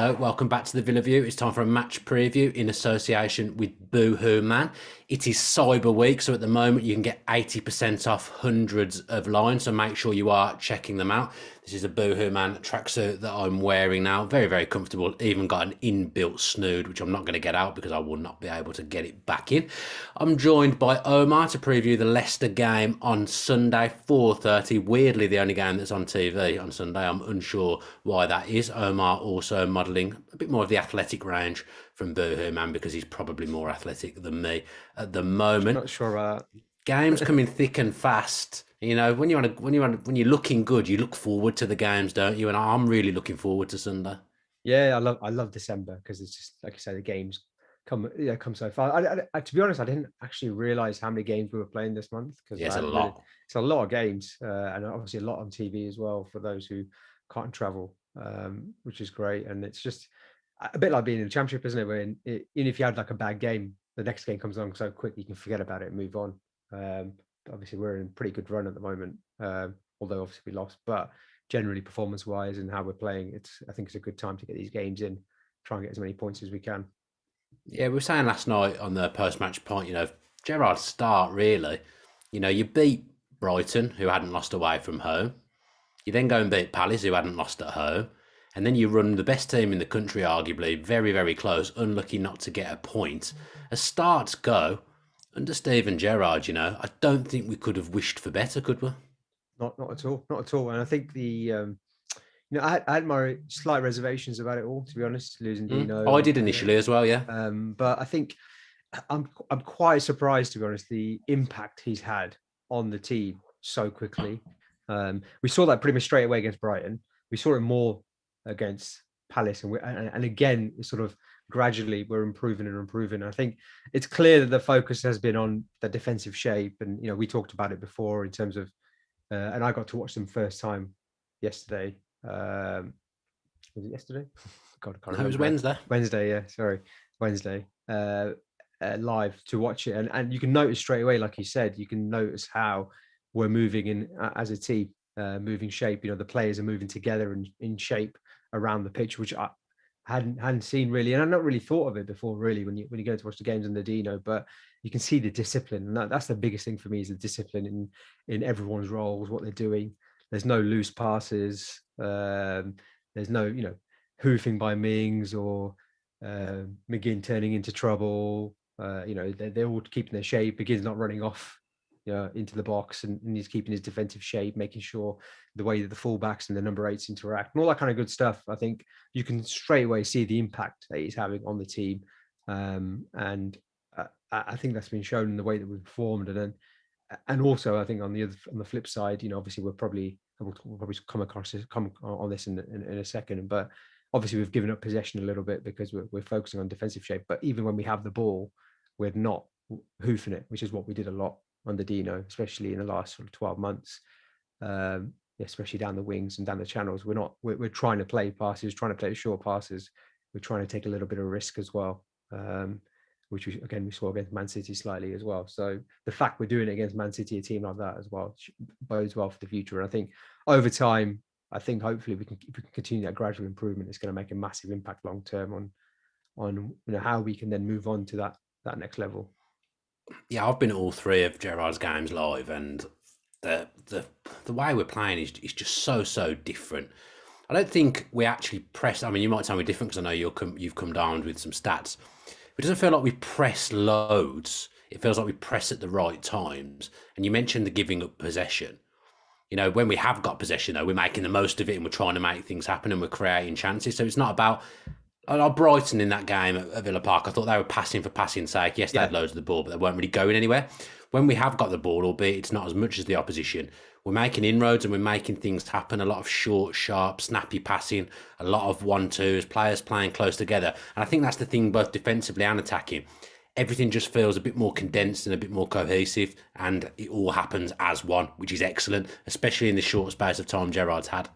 Hello, welcome back to the Villa View. It's time for a match preview in association with Boohoo Man. It is Cyber Week, so at the moment you can get 80% off hundreds of lines, so make sure you are checking them out. This is a Boohoo Man tracksuit that I'm wearing now. Very, very comfortable. Even got an inbuilt snood, which I'm not going to get out because I will not be able to get it back in. I'm joined by Omar to preview the Leicester game on Sunday, 4:30. Weirdly, the only game that's on TV on Sunday. I'm unsure why that is. Omar also modelling a bit more of the athletic range from Boohoo Man because he's probably more athletic than me at the moment. Not sure about Games coming thick and fast. You know, when you're looking good, you look forward to the games, don't you? And I'm really looking forward to Sunday. Yeah, I love December because it's just like you say, the games come so far. To be honest, I didn't actually realize how many games we were playing this month because Yeah, I it's a hadn't really. lot. It's a lot of games, and obviously a lot on TV as well for those who can't travel, which is great. And it's just a bit like being in the championship, isn't it? Even if you had like a bad game, the next game comes on so quick you can forget about it and move on. But obviously, we're in a pretty good run at the moment, although obviously we lost. But generally, performance-wise and how we're playing, I think it's a good time to get these games in, try and get as many points as we can. Yeah, we were saying last night on the post-match point, Gerrard's start really. You beat Brighton, who hadn't lost away from home. You then go and beat Palace, who hadn't lost at home. And then you run the best team in the country, arguably, very, very close, unlucky not to get a point. As starts go, under Steven Gerrard, I don't think we could have wished for better, could we? Not at all, not at all. And I think I had my slight reservations about it all, to be honest, losing Dino. I did initially as well, yeah. But I think I'm quite surprised, to be honest, the impact he's had on the team so quickly. We saw that pretty much straight away against Brighton. We saw it more against Palace, and again, sort of gradually we're improving and improving. I think it's clear that the focus has been on the defensive shape, and we talked about it before in terms of, and I got to watch them first time yesterday. Was it yesterday? God, I can't No, it was remember. Wednesday. Wednesday, yeah, sorry, Wednesday. Live to watch it, and you can notice straight away, like you said, you can notice how we're moving in as a team, moving shape. The players are moving together and in shape around the pitch, which I hadn't seen really, and I've not really thought of it before, really, when you go to watch the games in the Dino. But you can see the discipline, and that's the biggest thing for me, is the discipline in everyone's roles, what they're doing. There's no loose passes. There's no hoofing by Mings or McGinn turning into trouble. They're all keeping their shape. McGinn's not running off into the box, and he's keeping his defensive shape, making sure the way that the fullbacks and the number 8s interact and all that kind of good stuff. I think you can straight away see the impact that he's having on the team, and I think that's been shown in the way that we've performed. And also, I think on the flip side, obviously we'll probably come on this in a second, but obviously we've given up possession a little bit because we're focusing on defensive shape. But even when we have the ball, we're not hoofing it, which is what we did a lot under Dino, especially in the last sort of 12 months, especially down the wings and down the channels. We're trying to play passes, trying to play short passes. We're trying to take a little bit of risk as well, which we saw against Man City slightly as well. So the fact we're doing it against Man City, a team like that as well, bodes well for the future. And I think over time, hopefully if we can continue that gradual improvement, it's going to make a massive impact long term on how we can then move on to that next level. Yeah, I've been at all three of Gerrard's games live, and the way we're playing is just so different. I don't think we actually press. I mean, you might tell me different because I know you've come down with some stats. It doesn't feel like we press loads. It feels like we press at the right times. And you mentioned the giving up possession. When we have got possession, though, we're making the most of it and we're trying to make things happen and we're creating chances. So it's not about Brighton in that game at Villa Park. I thought they were passing for passing's sake. Yes, they had loads of the ball, but they weren't really going anywhere. When we have got the ball, albeit it's not as much as the opposition, we're making inroads and we're making things happen. A lot of short, sharp, snappy passing, a lot of 1-2s, players playing close together. And I think that's the thing, both defensively and attacking. Everything just feels a bit more condensed and a bit more cohesive, and it all happens as one, which is excellent, especially in the short space of time Gerrard's had.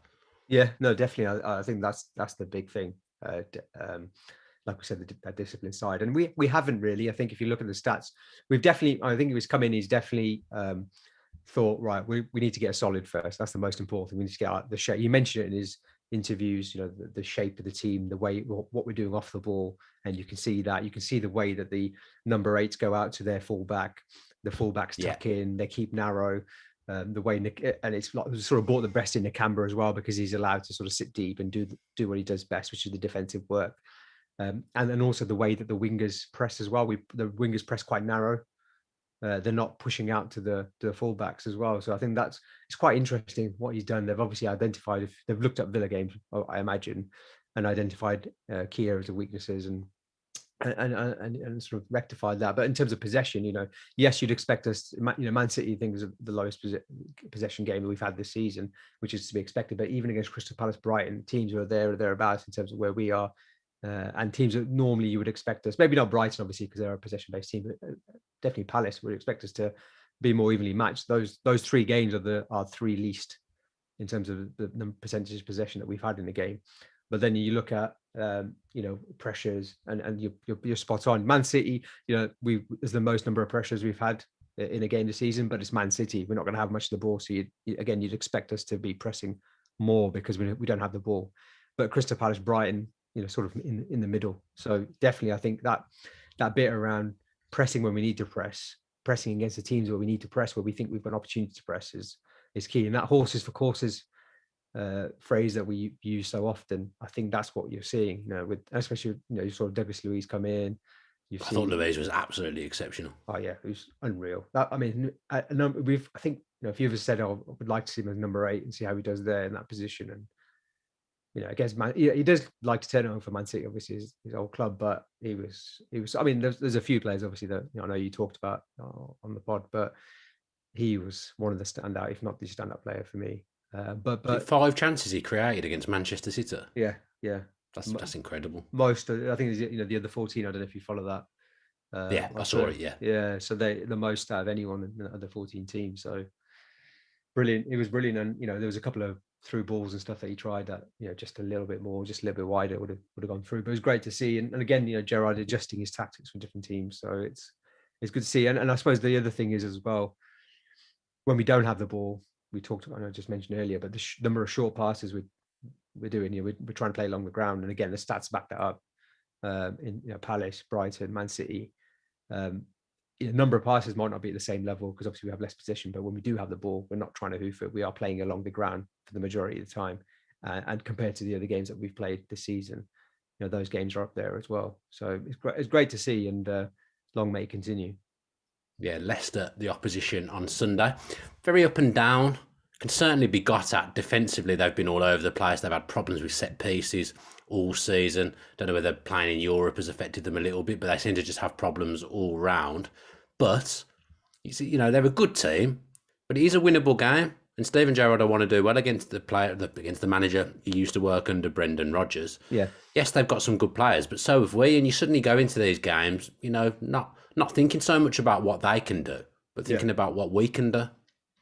Yeah, no, definitely. I think that's the big thing. Like we said, that discipline side, and we haven't really. I think if you look at the stats, we've definitely. I think it was coming. He's definitely thought, right, we need to get a solid first. That's the most important thing. We need to get out the shape. You mentioned it in interviews, the shape of the team, the way what we're doing off the ball, and you can see the way that the number 8s go out to their fullback, the fullbacks tuck in, they keep narrow. The way and it's like sort of brought the best in Nakamba as well, because he's allowed to sort of sit deep and do what he does best, which is the defensive work. And then also the way that the wingers press as well. The wingers press quite narrow. They're not pushing out to the fullbacks as well. So I think it's quite interesting what he's done. They've obviously identified, if they've looked at Villa games, I imagine, and identified key areas of weaknesses and sort of rectified that. But in terms of possession, yes, you'd expect us, Man City, I think, is the lowest possession game that we've had this season, which is to be expected. But even against Crystal Palace, Brighton, teams who are there or thereabouts in terms of where we are, and teams that normally you would expect us, maybe not Brighton, obviously, because they're a possession-based team, but definitely Palace would expect us to be more evenly matched. Those 3 games are 3 least in terms of the percentage of possession that we've had in the game. But then you look at pressures, and you're spot on. Man City, is the most number of pressures we've had in a game this season, but it's Man City. We're not going to have much of the ball, so you'd expect us to be pressing more because we don't have the ball. But Crystal Palace, Brighton, sort of in the middle. So definitely, I think that bit around pressing when we need to pressing against the teams where we need to press, where we think we've got an opportunity to press, is key. And that horses for courses phrase that we use so often, I think that's what you're seeing, with especially you saw Douglas Luiz come in. I thought Luiz was absolutely exceptional. Oh yeah, it was unreal. I think a few of us said, I would like to see him as number 8 and see how he does there in that position. And against Man, he does like to turn it on for Man City, obviously his old club, but he was. I mean, there's a few players obviously that I know you talked about on the pod, but he was one of the standout, if not the standout player for me. But 5 chances he created against Manchester City. Yeah. That's incredible. Most, I think, the other 14. I don't know if you follow that. Yeah, I saw it. Yeah. So the most out of anyone in the other 14 teams. So brilliant. It was brilliant, and there was a couple of through balls and stuff that he tried that just a little bit more, just a little bit wider would have gone through. But it was great to see, and again, Gerrard adjusting his tactics for different teams. So it's good to see, and I suppose the other thing is as well, when we don't have the ball, we talked about, I just mentioned earlier, but the number of short passes we're doing, we're trying to play along the ground, and again, the stats back that up. In Palace, Brighton, Man City, number of passes might not be at the same level because obviously we have less possession, but when we do have the ball, we're not trying to hoof it. We are playing along the ground for the majority of the time, and compared to the other games that we've played this season, those games are up there as well. So it's great to see, and long may it continue. Yeah, Leicester, the opposition on Sunday, very up and down. Can certainly be got at defensively. They've been all over the place. They've had problems with set pieces all season. Don't know whether playing in Europe has affected them a little bit, but they seem to just have problems all round. But you see, they're a good team, but it is a winnable game. And Steven Gerrard, I want to do well against against the manager he used to work under, Brendan Rodgers. Yeah. Yes, they've got some good players, but so have we. And you suddenly go into these games, not thinking so much about what they can do, but thinking about what we can do.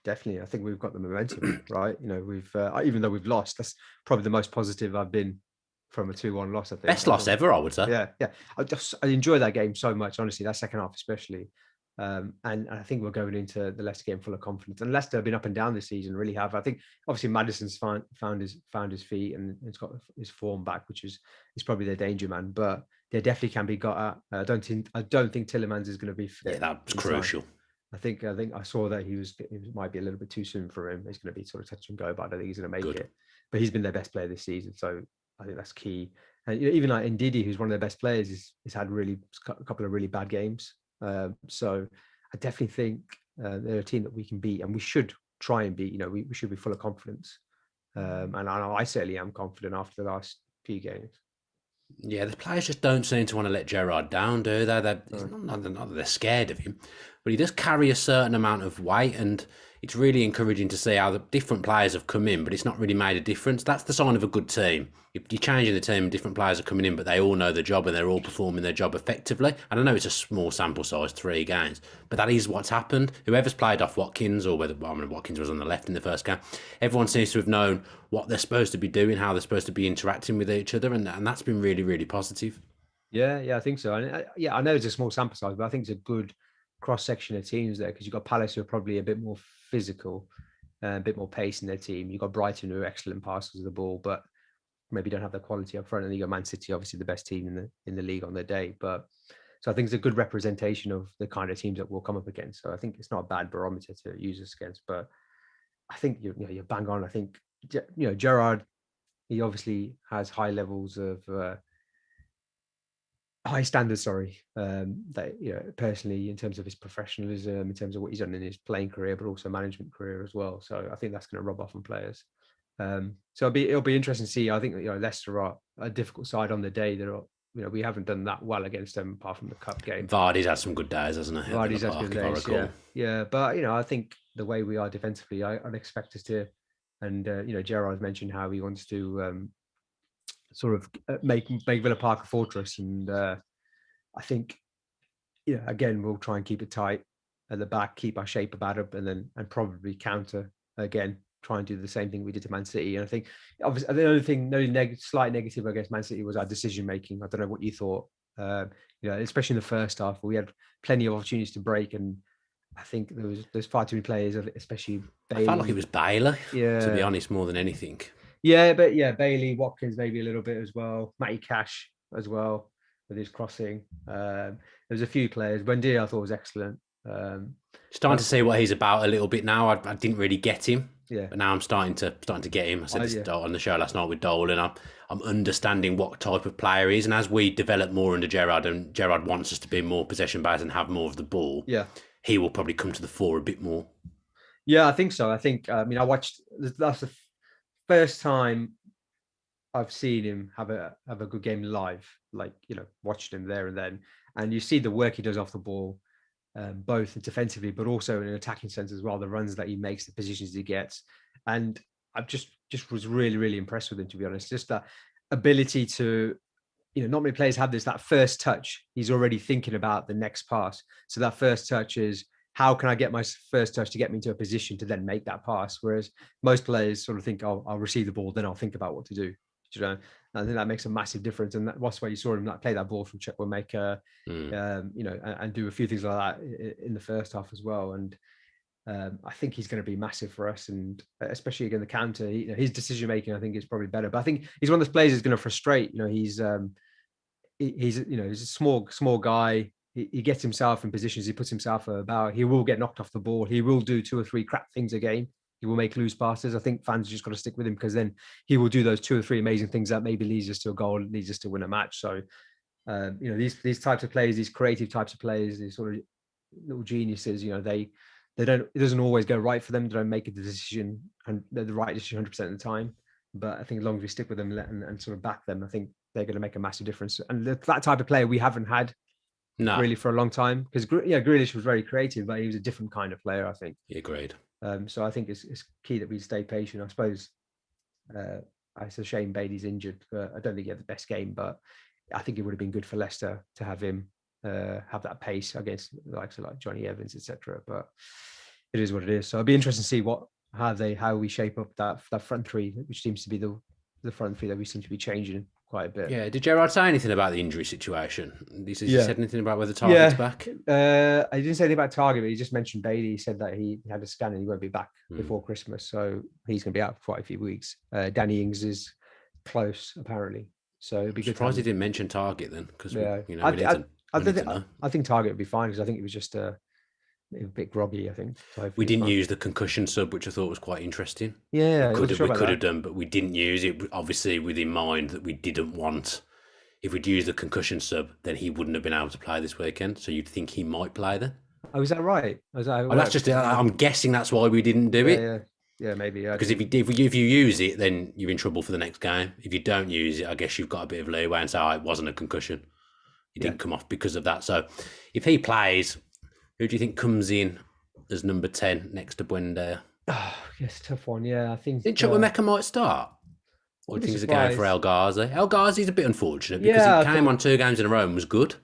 Definitely, I think we've got the momentum, right? We've even though we've lost, that's probably the most positive I've been from a 2-1 loss. I think best loss ever, I would say. Yeah. I enjoy that game so much, honestly. That second half, especially, and I think we're going into the Leicester game full of confidence. And Leicester have been up and down this season, really have. I think obviously Maddison's found his feet and it's got his form back, which is probably their danger man. But they definitely can be got at. I don't think Tielemans is going to be fit. Yeah, that's crucial. I think I saw that he might be a little bit too soon for him. He's going to be sort of touch and go, but I don't think he's going to make it. But he's been their best player this season, so I think that's key. And even like Ndidi, who's one of their best players, has had a couple of really bad games. So I definitely think they're a team that we can beat, and we should try and beat. We should be full of confidence, and I certainly am confident after the last few games. Yeah, the players just don't seem to want to let Gerrard down, do they? Not that they're scared of him, but he does carry a certain amount of weight, and it's really encouraging to see how the different players have come in, but it's not really made a difference. That's the sign of a good team. You're changing the team and different players are coming in, but they all know the job and they're all performing their job effectively. And I know it's a small sample size, 3 games, but that is what's happened. Whoever's played off Watkins, or Watkins was on the left in the first game, everyone seems to have known what they're supposed to be doing, how they're supposed to be interacting with each other, and that's been really, really positive. Yeah, I think so. And I know it's a small sample size, but I think it's a good cross-section of teams there, because you've got Palace who are probably a bit more physical, a bit more pace in their team. You've got Brighton who are excellent passers of the ball, but maybe don't have the quality up front. And you got Man City, obviously the best team in the league on their day. But so I think it's a good representation of the kind of teams that we'll come up against. So I think it's not a bad barometer to use us against. But I think you're bang on. I think Gerrard, he obviously has high levels of high standards. Sorry, that personally, in terms of his professionalism, in terms of what he's done in his playing career, but also management career as well. So I think that's going to rub off on players. So it'll be interesting to see. I think Leicester are a difficult side on the day. We haven't done that well against them apart from the cup game. Vardy's had some good days, hasn't he? Vardy's had good days, yeah. But I think the way we are defensively, I'd expect us to. And Gerrard mentioned how he wants to sort of make Villa Park a fortress, and I think again we'll try and keep it tight at the back, keep our shape about it, and probably counter again. Try and do the same thing we did to Man City. And I think obviously the only slight negative against Man City was our decision making. I don't know what you thought, especially in the first half, we had plenty of opportunities to break, and I think there's far too many players, especially Bailey. I felt like it was Bailey, to be honest, more than anything. Yeah, but Bailey, Watkins maybe a little bit as well, Matty Cash as well with his crossing. There's a few players. Buendia I thought was excellent. Starting to see what he's about a little bit now. I didn't really get him. Yeah. But now I'm starting to get him. I said this on the show last night with Dole, and I'm understanding what type of player he is. And as we develop more under Gerrard, and Gerrard wants us to be more possession based and have more of the ball, he will probably come to the fore a bit more. Yeah, I think so. I think I watched. That's the first time I've seen him have a good game live. Like watched him there and then, and you see the work he does off the ball. Both defensively, but also in an attacking sense as well. The runs that he makes, the positions he gets, and I just was really, really impressed with him. To be honest, just that ability to, not many players have this. That first touch, he's already thinking about the next pass. So that first touch is how can I get my first touch to get me into a position to then make that pass? Whereas most players sort of think, oh, I'll receive the ball, then I'll think about what to do. I think that makes a massive difference, and that's why you saw him play that ball from Chukwuemeka, and do a few things like that in the first half as well. And I think he's going to be massive for us, and especially again the counter. His decision making, I think, is probably better. But I think he's one of those players who's going to frustrate. He's a small guy. He gets himself in positions. He puts himself about. He will get knocked off the ball. He will do 2 or 3 crap things a game. He will make loose passes. I think fans just got to stick with him, because then he will do those 2 or 3 amazing things that maybe leads us to a goal, leads us to win a match. So, these types of players, these creative types of players, these sort of little geniuses, they don't. It doesn't always go right for them. They don't make a decision, and they're the right decision 100% of the time. But I think as long as we stick with them and sort of back them, I think they're going to make a massive difference. And that type of player we haven't had really for a long time, because Grealish was very creative, but he was a different kind of player, I think. Yeah, agreed. So I think it's key that we stay patient. I suppose it's a shame Bailey's injured. I don't think he had the best game, but I think it would have been good for Leicester to have him have that pace against the likes of like Johnny Evans, etc. But it is what it is. So it'll be interesting to see how we shape up that front three, which seems to be the front three that we seem to be changing quite a bit. Yeah. Did Gerrard say anything about the injury situation? He said anything about whether Target's back? I didn't say anything about Target, but he just mentioned Bailey. He said that he had a scan and he won't be back before Christmas. So he's going to be out for quite a few weeks. Danny Ings is close, apparently. So it'd be good. Surprised he didn't mention Target then, because I think Target would be fine, because I think it was just a bit groggy, I think. So we didn't use the concussion sub, which I thought was quite interesting. Yeah, we could have done, but we didn't use it, obviously with in mind that we didn't want. If we'd used the concussion sub, then he wouldn't have been able to play this weekend. So you'd think he might play then. Oh, is that right? That's just. I'm guessing that's why we didn't do it. Yeah, maybe. Because if you use it, then you're in trouble for the next game. If you don't use it, I guess you've got a bit of leeway and say, it wasn't a concussion. He didn't come off because of that. So if he plays, who do you think comes in as number 10 next to Buendia? Oh, yes, tough one. Yeah, I think. Think Chukwuemeka might start? Or do you think it's a game for El Ghazi? El Ghazi's a bit unfortunate because he came on 2 games in a row and was good.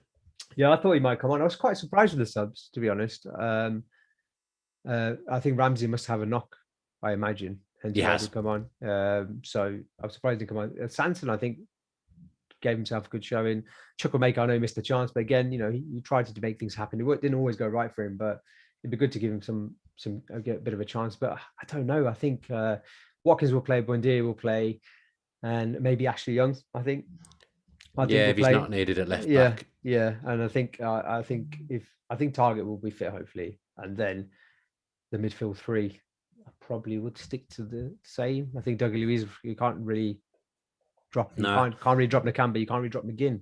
Yeah, I thought he might come on. I was quite surprised with the subs, to be honest. I think Ramsey must have a knock, I imagine. And he has come on. So I was surprised he come on. Sanson, I think, gave himself a good showing. Chukwuemeka, I know he missed the chance, but again, he tried to make things happen. It didn't always go right for him, but it'd be good to give him a bit of a chance. But I don't know. I think Watkins will play, Buendia will play. and maybe Ashley Young. I think Yeah, we'll if he's play. not needed at left Yeah, back. yeah, and I think Target will be fit hopefully, and then the midfield three I probably would stick to the same. I think Dougie Luiz, you can't really drop. You No, can't really drop Nakamba. You can't really drop McGinn.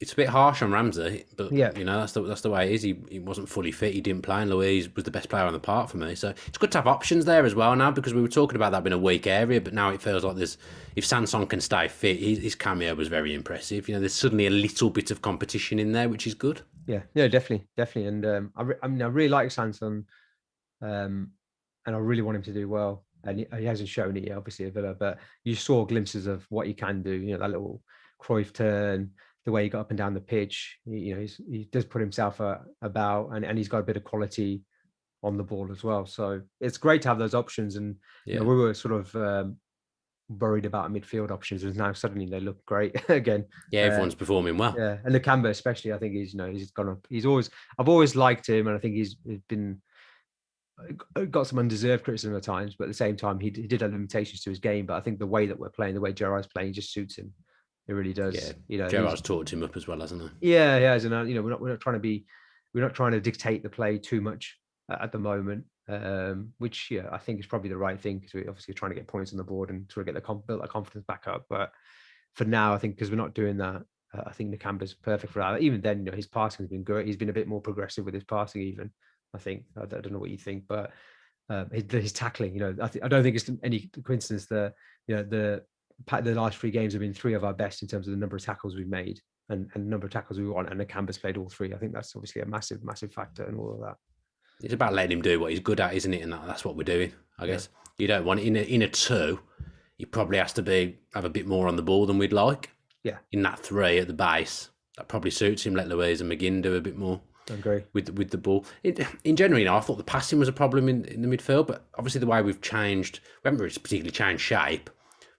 it's a bit harsh on Ramsey, but Yeah, that's the way it is. He wasn't fully fit. He didn't play, and Louise was the best player on the park for me. So it's good to have options there as well now, because we were talking about that being a weak area, but now it feels like there's, if Sanson can stay fit, his cameo was very impressive. There's suddenly a little bit of competition in there, which is good. yeah, yeah, definitely, definitely. And I mean, I really like Sanson, and I really want him to do well. And he hasn't shown it yet, obviously, at Villa, but you saw glimpses of what he can do. That little Cruyff turn, the way he got up and down the pitch. He does put himself about, and he's got a bit of quality on the ball as well. So it's great to have those options. And Yeah, we were sort of worried about midfield options, and now suddenly they look great again. yeah, everyone's performing well. Yeah, and Nakamba especially, I think he's gone up. I've always liked him, and I think he's been got some undeserved criticism at times, but at the same time, he did have limitations to his game. But I think the way that we're playing, the way Gerrard's playing, just suits him. It really does. Yeah, Gerrard's talked him up as well, hasn't he? Yeah, yeah. And we're not trying to dictate the play too much at the moment, which I think is probably the right thing, because we're obviously trying to get points on the board and sort of get build that confidence back up. But for now, I think because we're not doing that, I think Nakamba's perfect for that. Even then, his passing has been good. He's been a bit more progressive with his passing, even. I think. I don't know what you think, but his tackling. I don't think it's any coincidence that the last 3 games have been 3 of our best in terms of the number of tackles we've made and number of tackles we want, and Nakamba's played all 3. I think that's obviously a massive, massive factor in all of that. It's about letting him do what he's good at, isn't it? And that's what we're doing, I guess. You don't want in a 2. He probably has to have a bit more on the ball than we'd like. Yeah. In that 3 at the base, that probably suits him. Let Louise and McGinn do a bit more. I agree. With the ball. In general, I thought the passing was a problem in the midfield, but obviously the way we've changed, we haven't really particularly changed shape,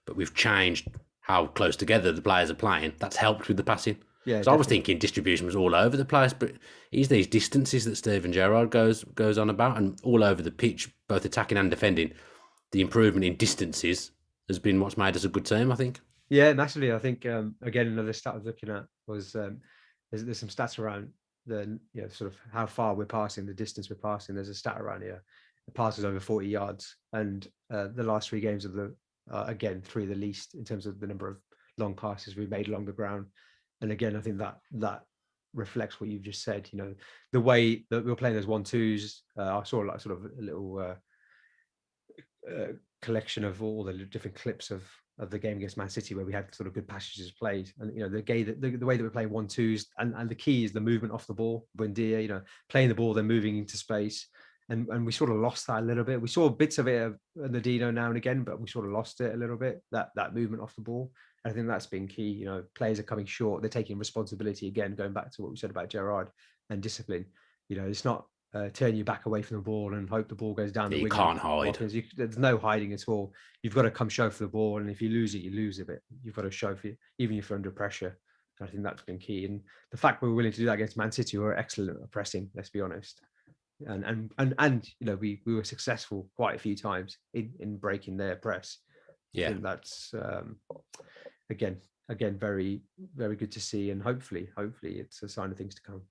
but we've changed how close together the players are playing. That's helped with the passing. Yeah. So I was thinking distribution was all over the place, but it's these distances that Steven Gerrard goes on about, and all over the pitch, both attacking and defending. The improvement in distances has been what's made us a good team, I think. Yeah, massively. I think again, another stat I was looking at was there's some stats around the sort of how far we're passing, the distance we're passing. There's a stat around here. The pass is over 40 yards, and the last 3 games of the again 3 of the least in terms of the number of long passes we've made along the ground. And again, I think that reflects what you've just said. The way that we're playing those 1-2s. I saw like sort of a little collection of all the different clips of the game against Man City where we had sort of good passages played, and the way that we're playing 1-2s, and the key is the movement off the ball. Buendia, playing the ball, then moving into space, and we sort of lost that a little bit. We saw bits of it at the Dino now and again, but we sort of lost it a little bit, that movement off the ball. And I think that's been key. Players are coming short, they're taking responsibility again, going back to what we said about Gerrard and discipline. It's not turn your back away from the ball and hope the ball goes down the wing. You can't hide. There's no hiding at all. You've got to come show for the ball, and if you lose it, you lose it. You've got to show for it, even if you're under pressure. And I think that's been key. And the fact we were willing to do that against Man City, we were excellent at pressing. Let's be honest. And we were successful quite a few times in breaking their press. Yeah, I think that's again very, very good to see, and hopefully it's a sign of things to come.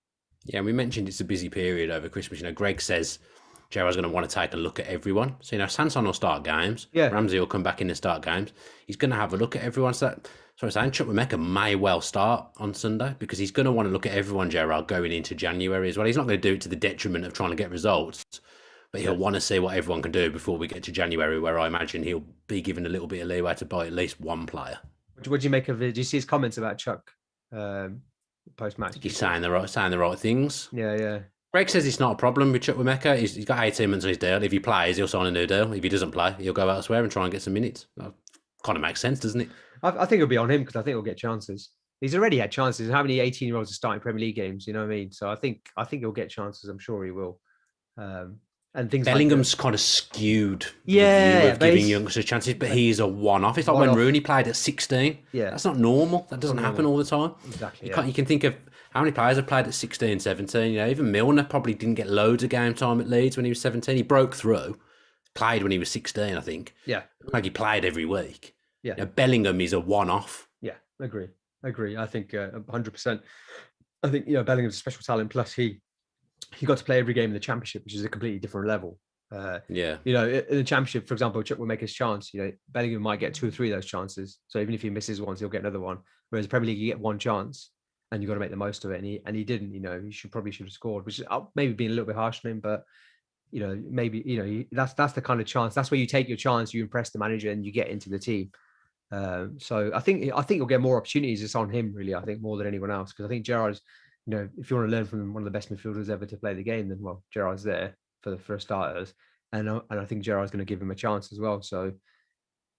Yeah, and we mentioned it's a busy period over Christmas. Greg says Gerrard's going to want to take a look at everyone. So, Sanson will start games. Yeah. Ramsey will come back in and start games. He's going to have a look at everyone. So Chukwuemeka may well start on Sunday, because he's going to want to look at everyone, Gerrard, going into January as well. He's not going to do it to the detriment of trying to get results, but he'll want to see what everyone can do before we get to January, where I imagine he'll be given a little bit of leeway to buy at least one player. What do you make of it? Do you see his comments about Chuck post-match? He's saying the right things. Yeah. Greg says it's not a problem with Chukwuemeka. He's got 18 months on his deal. If he plays, he'll sign a new deal. If he doesn't play, he'll go elsewhere and try and get some minutes. That kind of makes sense, doesn't it? I think it'll be on him, because I think he'll get chances. He's already had chances. How many 18-year-olds are starting Premier League games? You know what I mean? So I think he'll get chances. I'm sure he will. And things Bellingham's kind of skewed the view of giving youngsters chances, but he's a one-off. It's like when Rooney played at 16. Yeah. That's not normal. That doesn't happen all the time. Exactly. You can think of how many players have played at 16, 17. Even Milner probably didn't get loads of game time at Leeds when he was 17. He broke through, played when he was 16, I think. Yeah. Like he played every week. Yeah, Bellingham is a one-off. yeah, agree. I think 100%. I think Bellingham's a special talent. Plus, he got to play every game in the Championship, which is a completely different level. Yeah. In the Championship, for example, Chuck will make his chance. Bellingham might get 2 or 3 of those chances. So even if he misses once, he'll get another one. Whereas Premier League, you get one chance, and you've got to make the most of it. And he didn't. He probably should have scored, which is maybe being a little bit harsh on him, but maybe that's the kind of chance. That's where you take your chance. You impress the manager, and you get into the team. So I think you'll get more opportunities. It's on him, really. I think more than anyone else, because I think Gerrard's, if you want to learn from one of the best midfielders ever to play the game, then Gerrard's there for starters, and I think Gerrard's going to give him a chance as well. So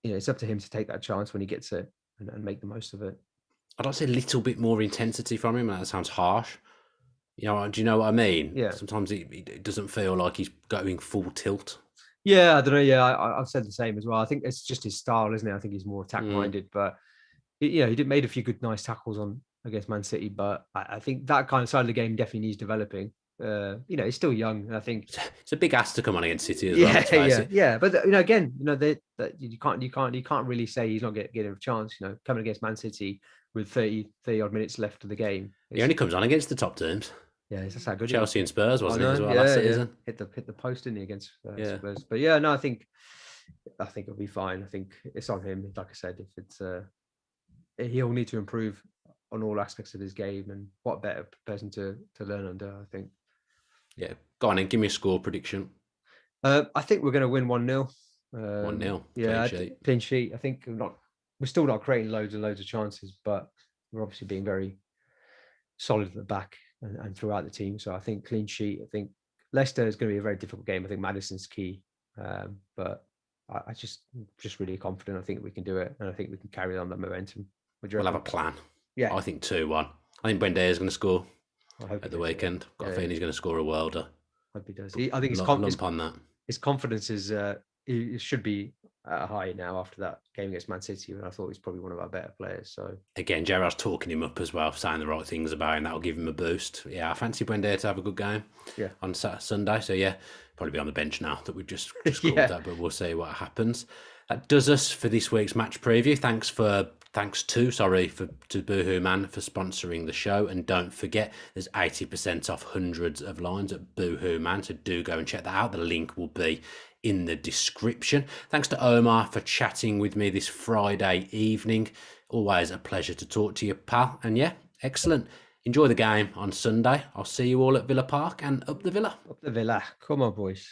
it's up to him to take that chance when he gets it and make the most of it. I'd like to see a little bit more intensity from him, and that sounds harsh. Do you know what I mean? Yeah. Sometimes it doesn't feel like he's going full tilt. Yeah, I don't know. Yeah, I've said the same as well. I think it's just his style, isn't it? I think he's more attack minded, but he did made a few good, nice tackles against Man City. But I think that kind of side of the game definitely needs developing. He's still young, and I think it's a big ask to come on against City as well. Yeah. But again, you can't really say he's not getting a chance. Coming against Man City with 30 odd minutes left of the game, he only comes on against the top teams. Yeah, that's how good. Chelsea and Spurs, wasn't it, as well last season? Hit the post, didn't he, against Spurs? But yeah, no, I think it'll be fine. I think it's on him. Like I said, if it's he'll need to improve on all aspects of his game, and what better person to learn under, I think. Yeah, go on and give me a score prediction. I think we're going to win 1-0. 1-0. Yeah, clean sheet. I think we're still not creating loads and loads of chances, but we're obviously being very solid at the back and throughout the team. So I think clean sheet. I think Leicester is going to be a very difficult game. I think Maddison's key, but I just really confident. I think we can do it, and I think we can carry on that momentum. We'll have a plan. Yeah, I think 2-1. I think Buendia is going to score at the weekend. Yeah. Got a feeling he's going to score a worlder. I hope he does. I think his confidence is he should be high now after that game against Man City, and I thought he's probably one of our better players. So again, Gerrard's talking him up as well, saying the right things about him. That'll give him a boost. Yeah, I fancy Buendia to have a good game. Yeah, on Sunday. So yeah, probably be on the bench now that we've just called that, but we'll see what happens. That does us for this week's match preview. Thanks to Boohoo Man for sponsoring the show, and don't forget there's 80% off hundreds of lines at Boohoo Man, so do go and check that out. The link will be in the description. Thanks to Omar for chatting with me this Friday evening. Always a pleasure to talk to you, pal. And yeah, excellent. Enjoy the game on Sunday. I'll see you all at Villa Park and up the Villa. Up the Villa. Come on, boys.